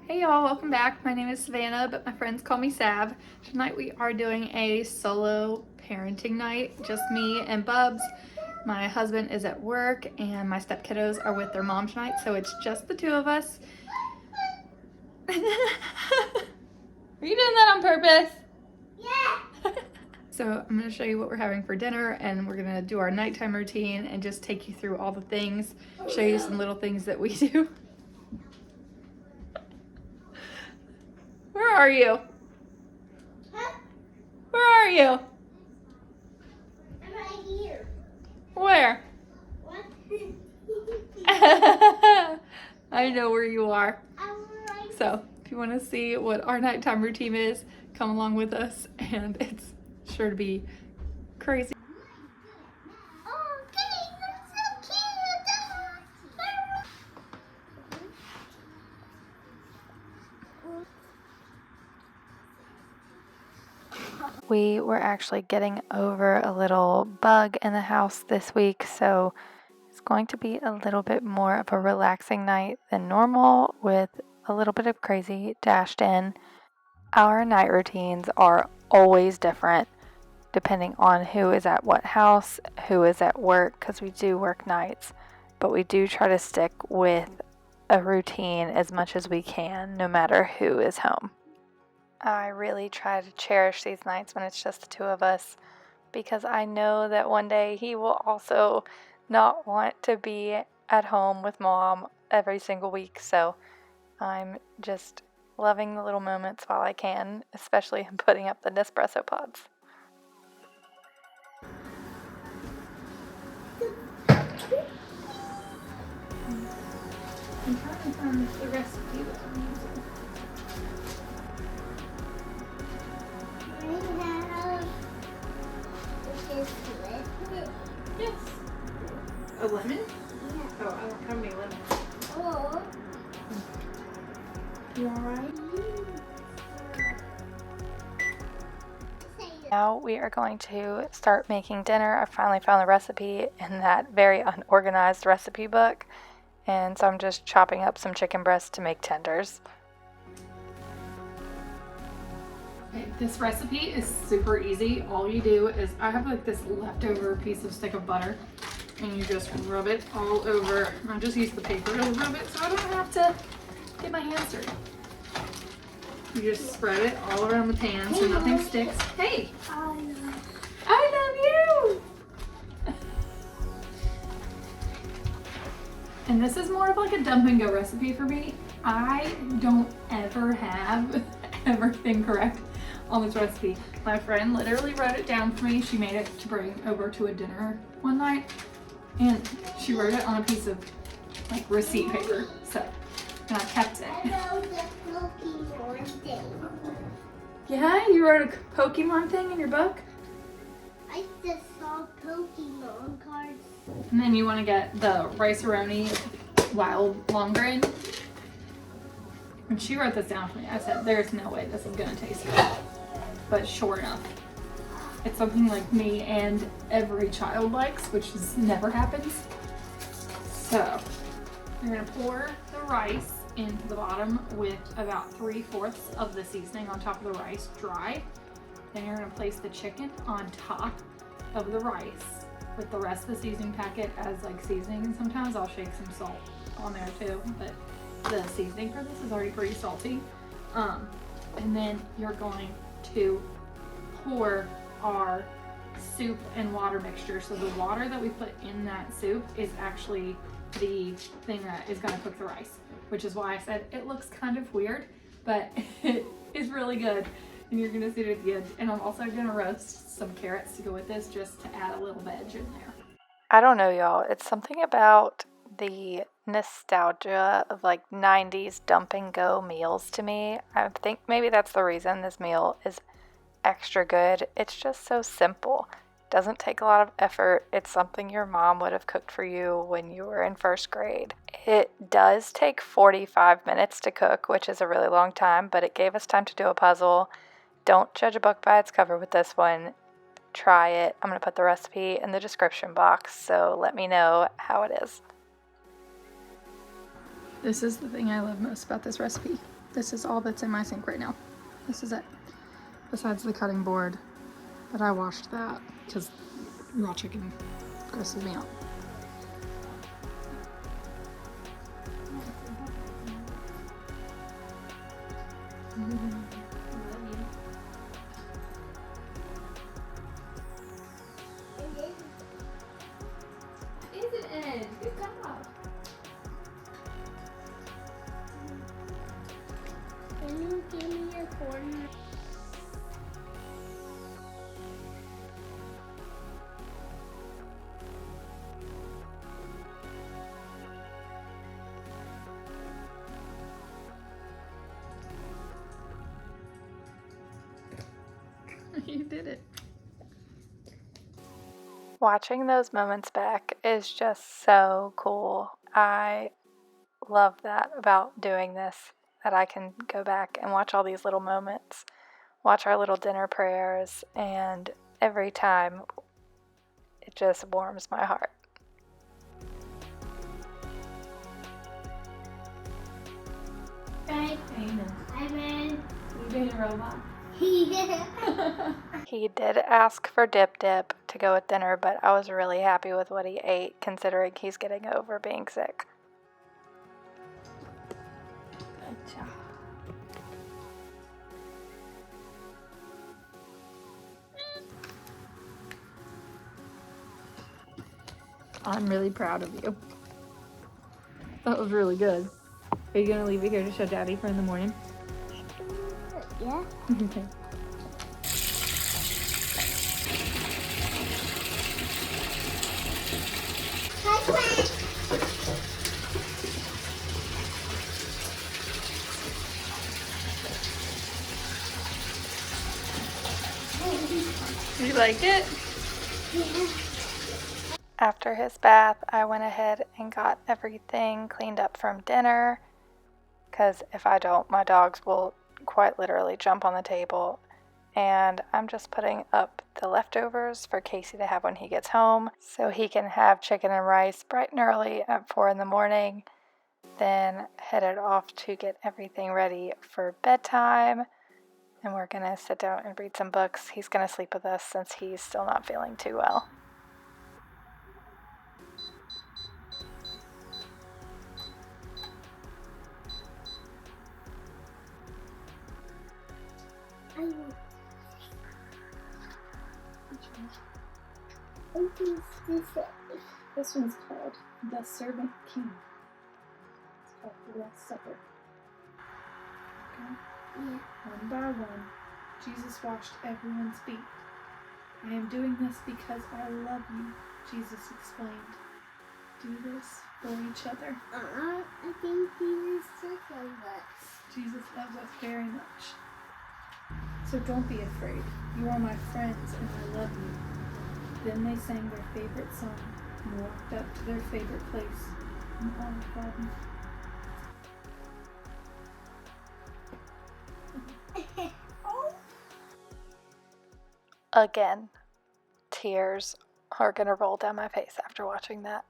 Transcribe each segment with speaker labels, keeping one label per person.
Speaker 1: Hey y'all, welcome back. My name is Savannah, but my friends call me Sav. Tonight we are doing a solo parenting night, just me and Bubs. My husband is at work and my step kiddos are with their mom tonight, so it's just the two of us. Are you doing that on purpose?
Speaker 2: Yeah.
Speaker 1: So I'm going to show you what we're having for dinner, and we're going to do our nighttime routine and just take you through all the things, show you some little things that we do. Where are you?
Speaker 2: Huh?
Speaker 1: Where are you?
Speaker 2: I'm right here.
Speaker 1: Where?
Speaker 2: What?
Speaker 1: I know where you are.
Speaker 2: I'm right.
Speaker 1: So if you want to see what our nighttime routine is, come along with us, and it's sure to be crazy.
Speaker 2: Oh, Kitty, that's so cute.
Speaker 1: We were actually getting over a little bug in the house this week, so it's going to be a little bit more of a relaxing night than normal with a little bit of crazy dashed in. Our night routines are always different depending on who is at what house, who is at work, because we do work nights, but we do try to stick with a routine as much as we can, no matter who is home. I really try to cherish these nights when it's just the two of us, because I know that one day he will also not want to be at home with mom every single week, so I'm just loving the little moments while I can, especially in putting up the Nespresso pods. I'm trying to find the recipe that I'm using. Yes. A lemon?
Speaker 2: Yeah.
Speaker 1: Oh, I don't have any lemons.
Speaker 2: Oh.
Speaker 1: You alright? Now we are going to start making dinner. I finally found the recipe in that very unorganized recipe book. And so I'm just chopping up some chicken breast to make tenders. Okay, this recipe is super easy. All you do is, I have like this leftover piece of stick of butter, and you just rub it all over. I just use the paper to rub it so I don't have to get my hands dirty. You just spread it all around the pan so nothing sticks. Hey! I love you! And this is more of like a dump and go recipe for me. I don't ever have everything correct on this recipe. My friend literally wrote it down for me. She made it to bring over to a dinner one night, and she wrote it on a piece of like receipt paper. So, and I kept it.
Speaker 2: I wrote the Pokemon thing.
Speaker 1: Yeah, you wrote a Pokemon thing in your book?
Speaker 2: I just saw Pokemon cards.
Speaker 1: And then you want to get the Rice A-Roni wild long grain. And she wrote this down for me. I said, there's no way this is going to taste good. But sure enough, it's something like me and every child likes, which never happens. So, you're going to pour the rice into the bottom with about 3/4 of the seasoning on top of the rice dry. Then you're going to place the chicken on top of the rice with the rest of the seasoning packet as like seasoning, and sometimes I'll shake some salt on there too, but the seasoning for this is already pretty salty. And then you're going to pour our soup and water mixture. So the water that we put in that soup is actually the thing that is going to cook the rice, which is why I said it looks kind of weird, but it is really good. And you're gonna see it at the end. And I'm also gonna roast some carrots to go with this, just to add a little veg in there. I don't know, y'all. It's something about the nostalgia of like 90s dump and go meals to me. I think maybe that's the reason this meal is extra good. It's just so simple. Doesn't take a lot of effort. It's something your mom would have cooked for you when you were in first grade. It does take 45 minutes to cook, which is a really long time, but it gave us time to do a puzzle. Don't judge a book by its cover with this one. Try it. I'm going to put the recipe in the description box, so let me know how it is. This is the thing I love most about this recipe. This is all that's in my sink right now. This is it. Besides the cutting board, but I washed that because raw chicken grosses me out.
Speaker 2: Can you give me a corner?
Speaker 1: You did it. Watching those moments back is just so cool. I love that about doing this, that I can go back and watch all these little moments, watch our little dinner prayers, and every time it just warms my heart.
Speaker 2: Hi, man.
Speaker 1: You being a robot?
Speaker 2: Yeah.
Speaker 1: He did ask for Dip Dip to go with dinner, but I was really happy with what he ate, considering he's getting over being sick. Good job. I'm really proud of you. That was really good. Are you gonna leave it here to show Daddy for in the morning?
Speaker 2: Yeah.
Speaker 1: Okay. You like it?
Speaker 2: Yeah.
Speaker 1: After his bath, I went ahead and got everything cleaned up from dinner, because if I don't, my dogs will quite literally jump on the table. And I'm just putting up the leftovers for Casey to have when he gets home, so he can have chicken and rice bright and early at 4 in the morning, then headed off to get everything ready for bedtime. And we're gonna sit down and read some books. He's gonna sleep with us since he's still not feeling too well. This one's called The Servant King. It's called The Last Supper. Okay?
Speaker 2: Yeah.
Speaker 1: One by one, Jesus washed everyone's feet. I am doing this because I love you, Jesus explained. Do this for each other.
Speaker 2: I think Jesus just loves us.
Speaker 1: Jesus loves us very much. So don't be afraid. You are my friends and I love you. Then they sang their favorite song and walked up to their favorite place, an olive garden. Again, tears are gonna roll down my face after watching that.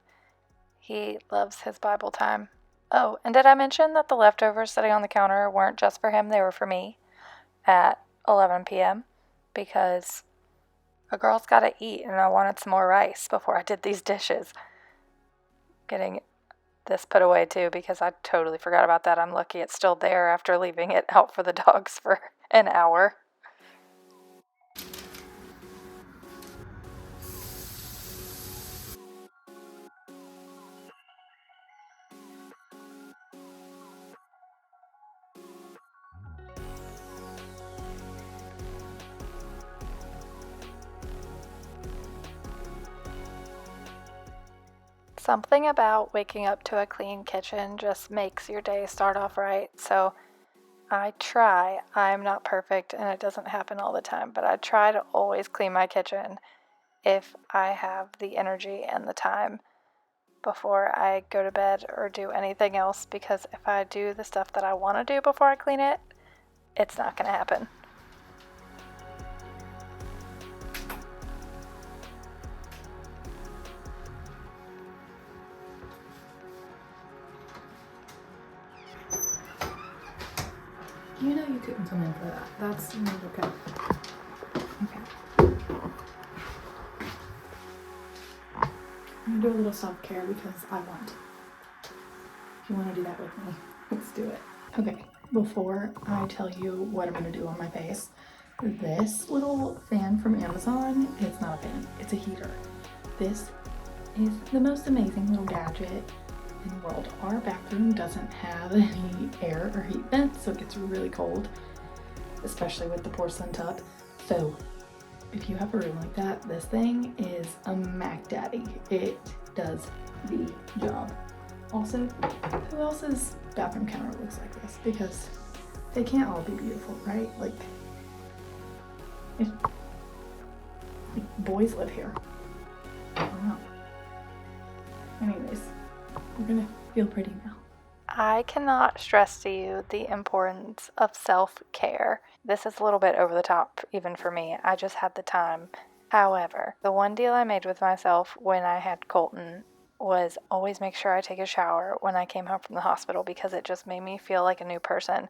Speaker 1: He loves his Bible time. Oh, and did I mention that the leftovers sitting on the counter weren't just for him, they were for me at 11 p.m. because a girl's gotta eat and I wanted some more rice before I did these dishes. Getting this put away too because I totally forgot about that. I'm lucky it's still there after leaving it out for the dogs for an hour. Something about waking up to a clean kitchen just makes your day start off right. So I try. I'm not perfect and it doesn't happen all the time, but I try to always clean my kitchen if I have the energy and the time before I go to bed or do anything else, because if I do the stuff that I want to do before I clean it, it's not going to happen.
Speaker 3: You know you couldn't come in for that. That's not okay. Okay. I'm gonna do a little self-care because I want. If you want to do that with me, let's do it. Okay, before I tell you what I'm gonna do on my face, this little fan from Amazon, it's not a fan, it's a heater. This is the most amazing little gadget in the world. Our bathroom doesn't have any air or heat vents, so it gets really cold, especially with the porcelain tub. So if you have a room like that, this thing is a Mac Daddy. It does the job. Also, who else's bathroom counter looks like this? Because they can't all be beautiful, right? Like, if boys live here, I don't know. Anyways, we're gonna feel pretty now.
Speaker 1: I cannot stress to you the importance of self-care. This is a little bit over the top, even for me. I just had the time. However, the one deal I made with myself when I had Colton was always make sure I take a shower when I came home from the hospital because it just made me feel like a new person.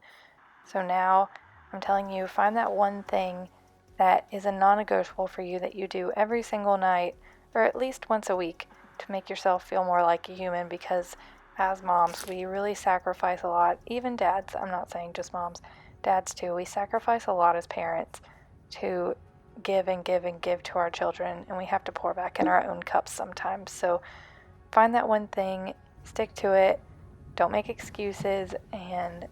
Speaker 1: So now I'm telling you, find that one thing that is a non-negotiable for you that you do every single night or at least once a week to make yourself feel more like a human, because as moms, we really sacrifice a lot. Even dads, I'm not saying just moms, dads too. We sacrifice a lot as parents to give and give and give to our children, and we have to pour back in our own cups sometimes. So find that one thing, stick to it, don't make excuses, and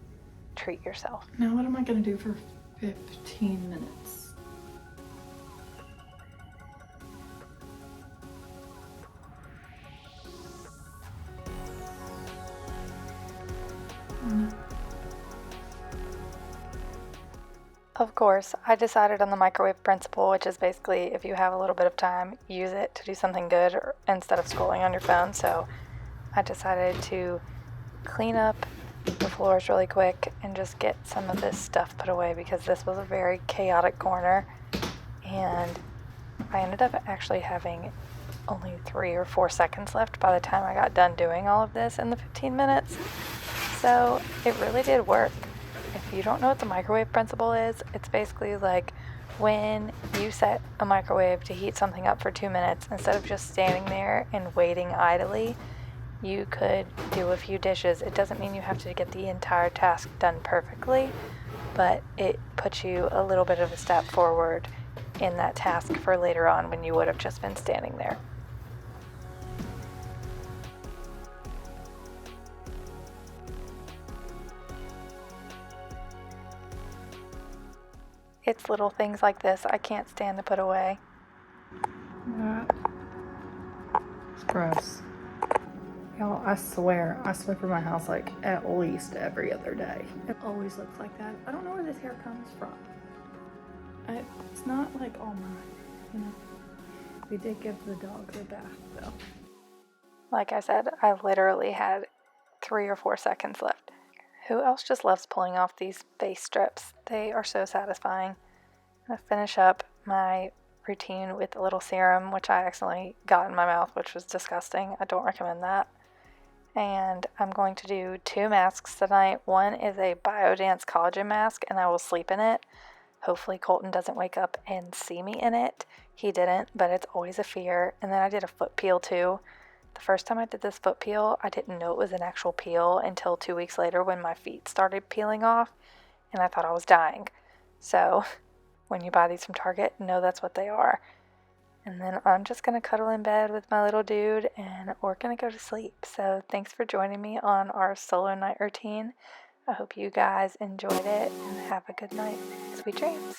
Speaker 1: treat yourself.
Speaker 3: Now what am I gonna do for 15 minutes?
Speaker 1: Of course, I decided on the microwave principle, which is basically if you have a little bit of time, use it to do something good instead of scrolling on your phone. So I decided to clean up the floors really quick and just get some of this stuff put away because this was a very chaotic corner, and I ended up actually having only 3 or 4 seconds left by the time I got done doing all of this in the 15 minutes. So it really did work. If you don't know what the microwave principle is, it's basically like when you set a microwave to heat something up for 2 minutes, instead of just standing there and waiting idly, you could do a few dishes. It doesn't mean you have to get the entire task done perfectly, but it puts you a little bit of a step forward in that task for later on when you would have just been standing there. It's little things like this I can't stand to put away.
Speaker 3: It's gross. Y'all, I swear I sweep my house like at least every other day. It always looks like that. I don't know where this hair comes from. It's not like all mine, you know. We did give the dogs a bath though.
Speaker 1: Like I said, I literally had 3 or 4 seconds left. Who else just loves pulling off these face strips? They are so satisfying. I'm gonna finish up my routine with a little serum, which I accidentally got in my mouth, which was disgusting. I don't recommend that. And I'm going to do 2 masks tonight. One is a Biodance collagen mask, and I will sleep in it. Hopefully Colton doesn't wake up and see me in it. He didn't, but it's always a fear. And then I did a foot peel too. The first time I did this foot peel, I didn't know it was an actual peel until 2 weeks later when my feet started peeling off, and I thought I was dying. So when you buy these from Target, know that's what they are. And then I'm just going to cuddle in bed with my little dude, and we're going to go to sleep. So thanks for joining me on our solo night routine. I hope you guys enjoyed it, and have a good night. Sweet dreams.